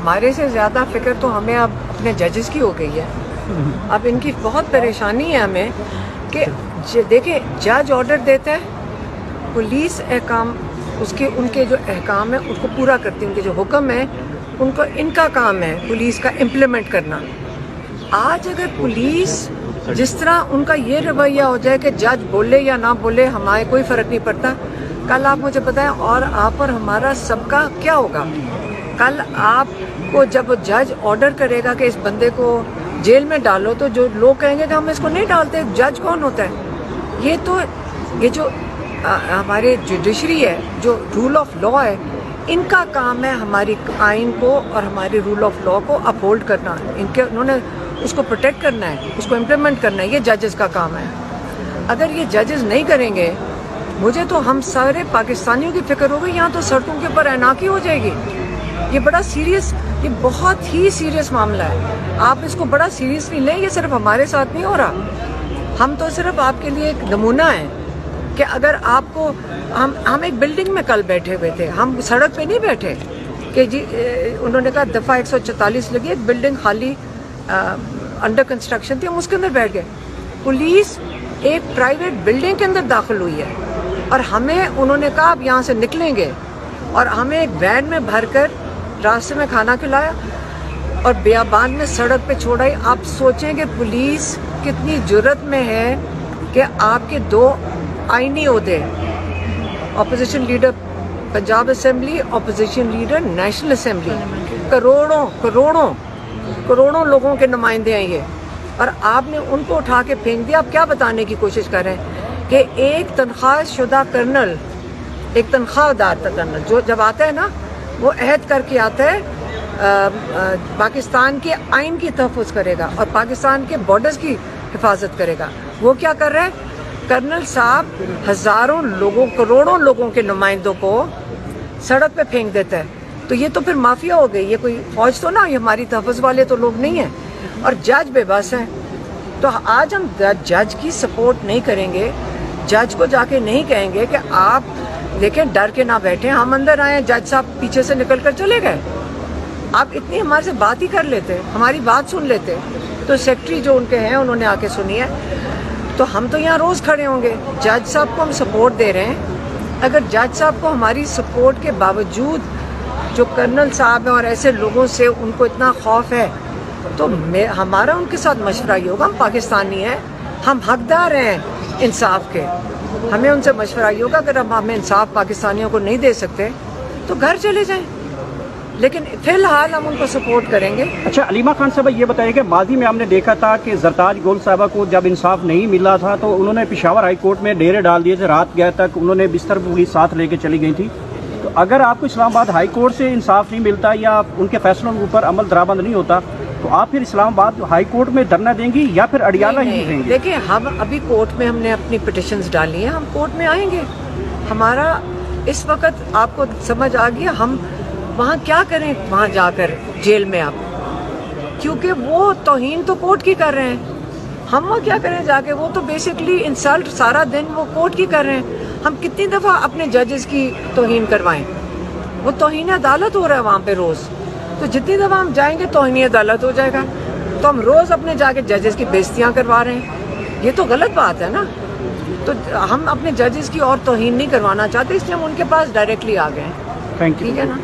ہمارے سے زیادہ فکر تو ہمیں اب اپنے ججز کی ہو گئی ہے. اب ان کی بہت پریشانی ہے ہمیں کہ دیکھیں جج آرڈر دیتا ہے, پولیس احکام ان کے جو احکام ہیں اس کو پورا کرتی ہے, ان کے جو حکم ہیں ان کا کام ہے پولیس کا امپلیمنٹ کرنا. آج اگر پولیس جس طرح ان کا یہ رویہ ہو جائے کہ جج بولے یا نہ بولے ہمارے کوئی فرق نہیں پڑتا, کل آپ مجھے بتائیں اور آپ اور ہمارا سب کا کیا ہوگا. کل آپ کو جب جج آرڈر کرے گا کہ اس بندے کو جیل میں ڈالو تو جو لوگ کہیں گے کہ ہم اس کو نہیں ڈالتے, جج کون ہوتا ہے؟ یہ جو ہمارے جوڈیشری ہے, جو رول آف لا ہے, ان کا کام ہے ہماری آئین کو اور ہمارے رول آف لا کو اپہولڈ کرنا. انہوں نے اس کو پروٹیکٹ کرنا ہے, اس کو امپلیمنٹ کرنا ہے. یہ ججز کا کام ہے. اگر یہ ججز نہیں کریں گے, مجھے تو ہم سارے پاکستانیوں کی فکر ہوگی, یہاں تو سڑکوں کے اوپر اینارکی ہو جائے گی. یہ بڑا سیریس, یہ بہت ہی سیریس معاملہ ہے. آپ اس کو بڑا سیریسلی لیں. یہ صرف ہمارے ساتھ نہیں ہو رہا, ہم تو صرف آپ کے لیے ایک نمونہ ہیں کہ اگر آپ کو ہم ایک بلڈنگ میں کل بیٹھے ہوئے تھے, ہم سڑک پہ نہیں بیٹھے کہ جی انہوں نے کہا دفعہ 144 لگی, ایک بلڈنگ خالی انڈر کنسٹرکشن تھی, ہم اس کے اندر بیٹھ گئے. پولیس ایک پرائیویٹ بلڈنگ کے اندر داخل ہوئی ہے اور ہمیں انہوں نے کہا آپ یہاں سے نکلیں گے, اور ہمیں ایک وین میں بھر کر راستے میں کھانا کھلایا اور بیابان میں سڑک پہ چھوڑائی. آپ سوچیں کہ پولیس کتنی جرت میں ہے کہ آپ کے 2 آئینی عہدے, opposition leader Punjab assembly, opposition leader national assembly, کروڑوں لوگوں کے نمائندے ہیں یہ, اور آپ نے ان کو اٹھا کے پھینک دیا. آپ کیا بتانے کی کوشش کر رہے ہیں کہ ایک تنخواہ شدہ کرنل, ایک تنخواہ دار کرنل جو جب آتا ہے نا, وہ عہد کر کے آتا ہے پاکستان کے آئین کی تحفظ کرے گا اور پاکستان کے بارڈرز کی حفاظت کرے گا. وہ کیا کر رہا ہے کرنل صاحب؟ ہزاروں لوگوں, کروڑوں لوگوں کے نمائندوں کو سڑک پہ پھینک دیتا ہے. تو یہ تو پھر مافیا ہو گئی. یہ کوئی فوج تو نہ, یہ ہماری تحفظ والے تو لوگ نہیں ہیں. اور جج بے بس ہیں. تو آج ہم جج کی سپورٹ نہیں کریں گے, جج کو جا کے نہیں کہیں گے کہ آپ دیکھیں ڈر کے نہ بیٹھیں, ہم اندر آئے, جج صاحب پیچھے سے نکل کر چلے گئے. آپ اتنی ہمارے سے بات ہی کر لیتے, ہماری بات سن لیتے. تو سیکرٹری جو ان کے ہیں انہوں نے آ کے سنی ہے, تو ہم تو یہاں روز کھڑے ہوں گے. جج صاحب کو ہم سپورٹ دے رہے ہیں. اگر جج صاحب کو ہماری سپورٹ کے باوجود جو کرنل صاحب ہیں اور ایسے لوگوں سے ان کو اتنا خوف ہے, تو ہمارا ان کے ساتھ مشورہ یہ ہوگا, ہم پاکستانی ہیں, ہم حقدار ہیں انصاف کے, ہمیں ان سے مشورہ یہ ہوگا اگر ہمیں انصاف پاکستانیوں کو نہیں دے سکتے تو گھر چلے جائیں, لیکن فی الحال ہم ان کو سپورٹ کریں گے. اچھا علیمہ خان صاحبہ یہ بتائیے کہ ماضی میں ہم نے دیکھا تھا کہ زرتاج گول صاحبہ کو جب انصاف نہیں ملا تھا تو انہوں نے پشاور ہائی کورٹ میں ڈیرے ڈال دیے تھے, رات گئے تک انہوں نے بستر پوری ساتھ لے کے چلی گئی تھی. تو اگر آپ کو اسلام آباد ہائی کورٹ سے انصاف نہیں ملتا یا ان کے فیصلوں کے اوپر عمل درآمد نہیں ہوتا تو آپ پھر اسلام آباد ہائی کورٹ میں دھرنا دیں گی یا پھر اڈیالہ ہی دیں گے؟ دیکھیں ہم ابھی کورٹ میں ہم نے اپنی پٹیشنز ڈالی ہیں, ہم کورٹ میں آئیں گے. ہمارا اس وقت آپ کو سمجھ آ گیا ہم وہاں کیا کریں, وہاں جا کر جیل میں آپ, کیونکہ وہ توہین تو کورٹ کی کر رہے ہیں. ہم وہ کیا کریں جا کے, وہ تو بیسکلی انسلٹ سارا دن وہ کورٹ کی کر رہے ہیں. ہم کتنی دفعہ اپنے ججز کی توہین کروائیں, وہ توہین عدالت ہو رہا ہے وہاں پہ روز. تو جتنی دفعہ ہم جائیں گے توہین عدالت ہو جائے گا. تو ہم روز اپنے جا کے ججز کی بےعزتیاں کروا رہے ہیں, یہ تو غلط بات ہے نا. تو ہم اپنے ججز کی اور توہین نہیں کروانا چاہتے, اس لیے ہم ان کے پاس ڈائریکٹلی آ گئے ہیں. Thank you. ٹھیک ہے نا.